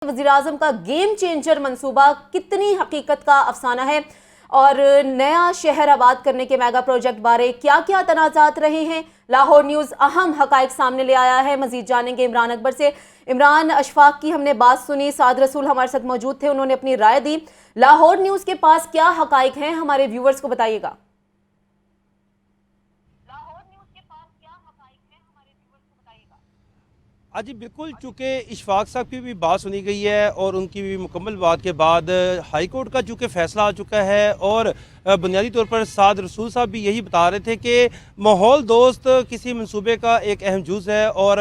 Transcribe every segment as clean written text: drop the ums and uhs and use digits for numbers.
वज़ीर-ए-आज़म का game changer मंसूबा कितनी हकीकत का अफसाना है और नया शहर आबाद करने के मेगा प्रोजेक्ट बारे क्या क्या तनाज़ात रहे हैं। लाहौर न्यूज़ अहम हकाइक सामने ले आया है। मजीद जानेंगे इमरान अकबर से। इमरान, अशफाक की हमने बात सुनी, साद रसूल हमारे साथ मौजूद थे, उन्होंने अपनी राय दी। लाहौर न्यूज़ के पास क्या हकाइक हैं, हमारे व्यूवर्स को बताइएगा। हाँ जी बिल्कुल, चूँकि इशफाक साहब की भी बात सुनी गई है और उनकी भी मुकम्मल बात के बाद हाई कोर्ट का चूँकि फ़ैसला आ चुका है और बुनियादी तौर पर साद रसूल साहब भी यही बता रहे थे कि माहौल दोस्त किसी मंसूबे का एक अहम जुज़ है और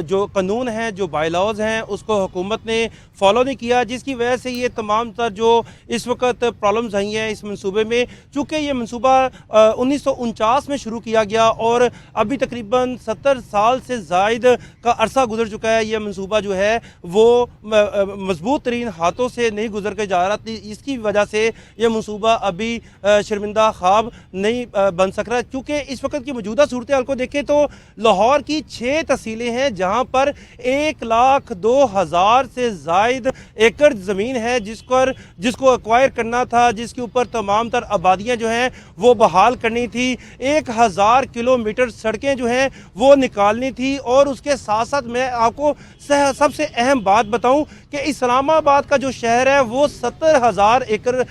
जो कानून हैं, जो बायलॉज हैं, उसको हुकूमत ने फॉलो नहीं किया, जिसकी वजह से ये तमाम तर जो इस वक्त प्रॉब्लम्स आई हैं इस मंसूबे में। चूँकि ये मंसूबा 1949 में शुरू किया गया और अभी तकरीबन 70 साल से ज़ायद का अरसा गुजर चुका है। ये मंसूबा जो है वो मजबूत तरीन हाथों से नहीं गुजर के जा रहा थी, इसकी वजह से ये मंसूबा अभी शर्मिंदा ख्वाब नहीं बन सक रहा। क्योंकि इस वक्त की मौजूदा सूरत हाल को देखें तो लाहौर की 6 तहसीलें हैं जहाँ पर 1,02,000 से ज़ायद एकड़ ज़मीन है जिसको एक्वायर करना था, जिसके ऊपर तमाम तर आबादियाँ जो हैं वो बहाल करनी थी। 1,000 किलोमीटर सड़कें जो हैं वो निकालनी थी और उसके साथ साथ मैं आपको सबसे अहम बात बताऊं कि इस्लामाबाद का जो शहर है वो 70,000 एकड़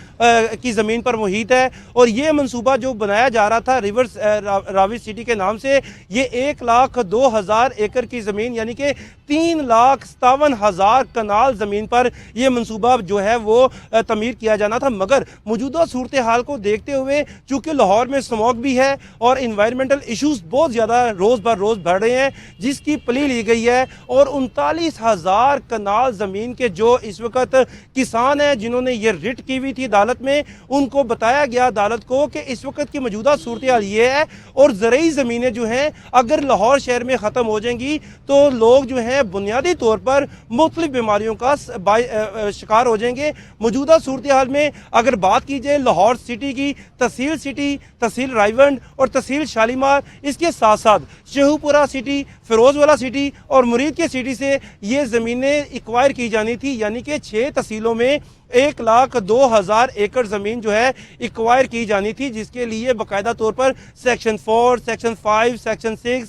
की ज़मीन पर मुहित है और ये मंसूबा जो बनाया जा रहा था रिवर्स रावी सिटी के नाम से, ये 1,02,000 एकड़ की ज़मीन यानी कि 3,57,000 कनाल ज़मीन पर यह मंसूबा जो है वो तमीर किया जाना था। मगर मौजूदा सूरत हाल को देखते हुए चूँकि लाहौर में स्मॉग भी है और इन्वायरमेंटल इशूज़ बहुत ज़्यादा रोज़ बर रोज़ बढ़ रहे हैं, जिसकी प्ली ली गई है और 39,000 कनाल ज़मीन के जो इस वक्त किसान हैं जिन्होंने ये रिट की हुई थी अदालत में, उनको बताया गया अदालत को कि इस वक्त की मौजूदा सूरत हाल ये है और ज़रूरी ज़मीनें जो हैं अगर लाहौर शहर में ख़त्म हो जाएंगी तो लोग जो हैं बुनियादी तौर पर मुख्तलिफ बीमारियों का शिकार हो जाएंगे। मौजूदा सूरत हाल में अगर बात की जाए लाहौर सिटी की, तहसील रायवंड और तहसील शालीमार, इसके साथ साथ शेहूपुरा सिटी, फिरोजवाला सिटी और मुरीद के सिटी से ये ज़मीनें एक्वायर की जानी थी, यानी कि 6 तहसीलों में 1,02,000 एकड़ ज़मीन जो है एक्वायर की जानी थी, जिसके लिए बाकायदा तौर पर section 4, section 5, section 6,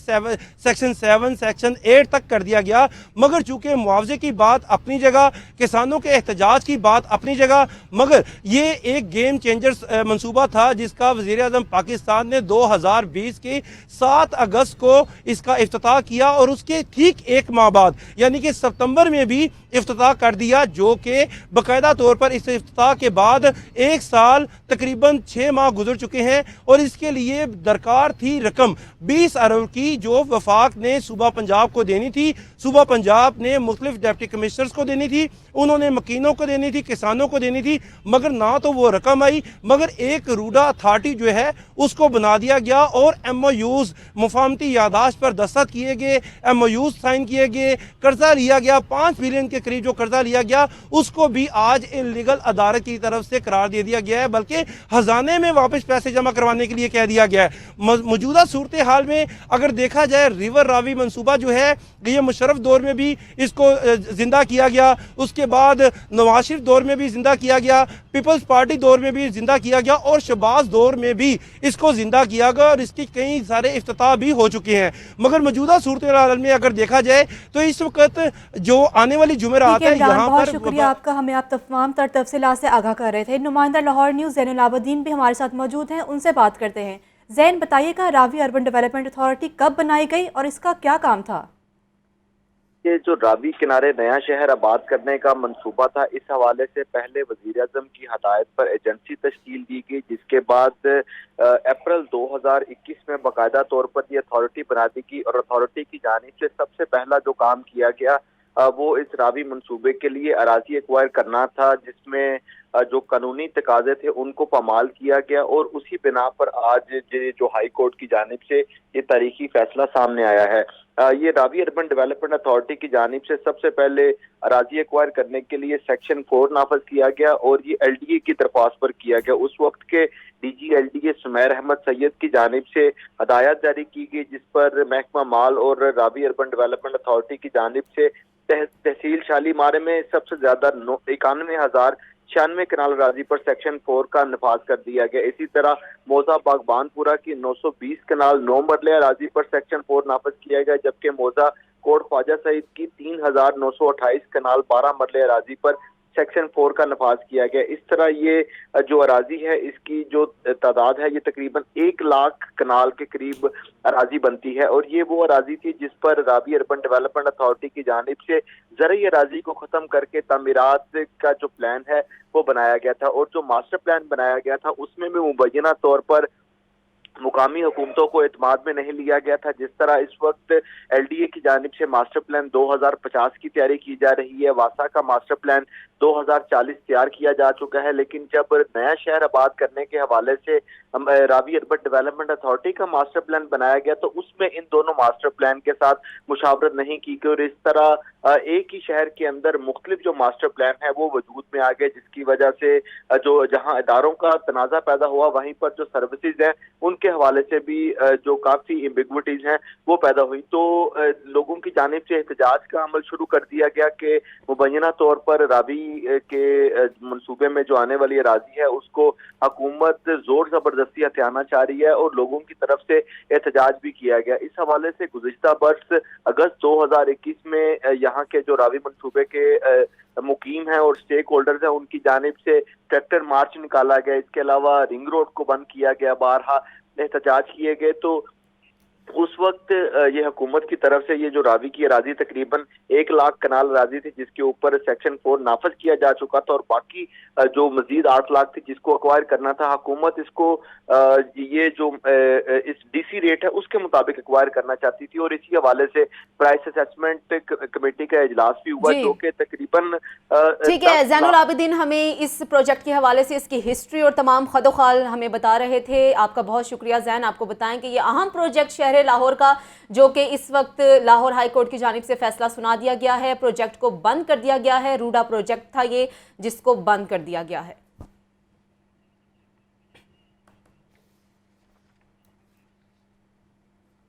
section 7, section 8 तक कर दिया गया। मगर चूँकि मुआवजे की बात अपनी जगह, किसानों के एहतजाज की बात अपनी जगह, मगर ये एक गेम चेंजर मंसूबा था जिसका वज़ीर-ए-आज़म पाकिस्तान ने 2020 के 7 अगस्त को इसका इफ्तिताह किया और उसके ठीक एक माह बाद यानी कि सितंबर में भी इफ्तिताह कर दिया, जो कि बाकायदा तौर पर इस इफ्तिताह के बाद 1 साल तकरीबन 6 माह गुजर चुके हैं और इसके लिए दरकार थी रकम 20 अरब की जो वफाक ने सूबा पंजाब को देनी थी। सूबा पंजाब ने मुख्तलिफ डिप्टी कमिश्नर्स को देनी थी, उन्होंने मकीनों को देनी थी, किसानों को देनी थी, मगर ना तो वो रकम आई, मगर एक रूडा अथॉरिटी जो है उसको बना दिया गया और MOUs मुफाहमती यादाश्त पर दस्तखत किए गए, MOUs साइन किए गए, कर्जा लिया गया, 5 बिलियन के करीब जो कर्जा लिया गया उसको भी आज इल्लीगल अदालत की तरफ से करार दे दिया गया है, बल्कि खजाने में वापस पैसे जमा करवाने के लिए कह दिया गया है। मौजूदा सूरत हाल में अगर देखा जाए रिवर रावी मंसूबा जो है ये मुशर्रफ दौर में भी इसको जिंदा किया गया, उसके बाद नवाज शरीफ दौर में भी जिंदा किया गया, पीपल्स पार्टी दौर में भी जिंदा किया गया और शहबाज दौर में भी इसको जिंदा किया गया और इसके कई सारे इफ्तिताह भी हो चुके हैं। मगर मौजूदा सूरत हाल में अगर देखा जाए तो इस वक्त जो आने वाली जुमेरात है यहाँ पर शुक्रिया आपका, हमें आप तमाम तर तफसीलात से आगाह कर रहे थे। नुमाइंदा लाहौर न्यूज़ ज़ैनुल आबदीन भी हमारे साथ मौजूद हैं, उनसे बात करते हैं। ज़ैन, बताइएगा रावी अर्बन डेवलपमेंट अथॉरिटी कब बनाई गई और इसका क्या काम था? ये जो रावी किनारे नया शहर आबाद करने का मंसूबा था, इस हवाले से पहले वज़ीर-ए-आज़म की हदायत पर एजेंसी तश्कील दी गई, जिसके बाद अप्रैल 2021 में बाकायदा तौर पर ये अथॉरिटी बना दी गई और अथॉरिटी की जानिब से सबसे पहला जो काम किया गया वो इस रावी मंसूबे के लिए अराजी एक्वायर करना था, जिसमें जो कानूनी तकाजे थे उनको पामाल किया गया और उसी बिना पर आज जो हाई कोर्ट की जानिब से ये तारीखी फैसला सामने आया है। ये रावी अर्बन डेवलपमेंट अथॉरिटी की जानिब से सबसे पहले अराजी एक्वायर करने के लिए सेक्शन 4 नाफज किया गया और ये LDA की दरख्वास्त पर किया गया। उस वक्त के DG LDA सुमैर अहमद सैयद की जानिब से हदायत जारी की गई, जिस पर महकमा माल और रावी अर्बन डेवलपमेंट अथॉरिटी की जानिब से तहसील शालीमार में सबसे ज्यादा 91,096 कनाल अराजी पर सेक्शन 4 का नफाज कर दिया गया। इसी तरह मौजा बागबानपुरा की 920 कनाल 9 मरले अराजी पर सेक्शन 4 नाफज किया गया, जबकि मौजा कोट ख्वाजा सईद की 3,928 कनाल 12 मरले अराजी पर सेक्शन 4 का नफाज किया गया। इस तरह ये जो अराजी है इसकी जो तादाद है ये तकरीबन 1 लाख कनाल के करीब अराजी बनती है और ये वो अराजी थी जिस पर रावी अर्बन डेवलपमेंट अथॉरिटी की जानिब से ज़रई अराजी को ख़त्म करके तामीरात का जो प्लान है वो बनाया गया था और जो मास्टर प्लान बनाया गया था उसमें भी मुबैना तौर पर मुकामी हुकूमतों को एतमाद में नहीं लिया गया था। जिस तरह इस वक्त LDA की जानिब से मास्टर प्लान 2050 की तैयारी की जा रही है, वासा का मास्टर प्लान 2040 तैयार किया जा चुका है, लेकिन जब नया शहर आबाद करने के हवाले से रावी अर्बन डेवलपमेंट अथॉरिटी का मास्टर प्लान बनाया गया तो उसमें इन दोनों मास्टर प्लान के साथ मुशावरत नहीं की गई और इस तरह एक ही शहर के अंदर मुख्तलिफ जो मास्टर प्लान है वो वजूद में आ गए, जिसकी वजह से जो जहाँ इदारों का तनाज़ा पैदा हुआ वहीं पर जो सर्विसेज हैं उनके हवाले से भी जो काफ़ी एम्बिग्विटीज हैं वो पैदा हुई। तो लोगों की जानिब से एहतजाज का अमल शुरू कर दिया गया कि मुबैना तौर पर रावी के मंसूबे में जो आने वाली अराजी है उसको हुकूमत जोर जबरदस्ती हथियाना चाह रही है और लोगों की तरफ से एहतजाज भी किया गया। इस हवाले से गुज़िश्ता बरस अगस्त 2021 में यहाँ के जो रावी मंसूबे के मुकीम हैं और स्टेक होल्डर्स हैं उनकी जानिब से ट्रैक्टर मार्च निकाला गया। इसके अलावा रिंग रोड को बंद किया गया, बारहा एहतजाज किए गए। तो उस वक्त ये हुकूमत की तरफ से ये जो रावी की अराजी तकरीबन 1 लाख कनाल अराजी थी जिसके ऊपर सेक्शन 4 नाफज किया जा चुका था और बाकी जो मजीद 8 लाख थी जिसको एक्वायर करना था, हुकूमत इसको ये जो इस DC रेट है उसके मुताबिक एक्वायर करना चाहती थी और इसी हवाले से प्राइस असेसमेंट कमेटी का इजलास भी हुआ जो कि तकरीबन ठीक है। ज़ैनुल आबिदीन हमें इस प्रोजेक्ट के हवाले से इसकी हिस्ट्री और तमाम खदोखाल हमें बता रहे थे। आपका बहुत शुक्रिया ज़ैन। आपको बताएं कि ये अहम प्रोजेक्ट शहर लाहौर का जो कि इस वक्त लाहौर हाई कोर्ट की जानिब से फैसला सुना दिया गया है, प्रोजेक्ट को बंद कर दिया गया है। रूडा प्रोजेक्ट था ये जिसको बंद कर दिया गया है।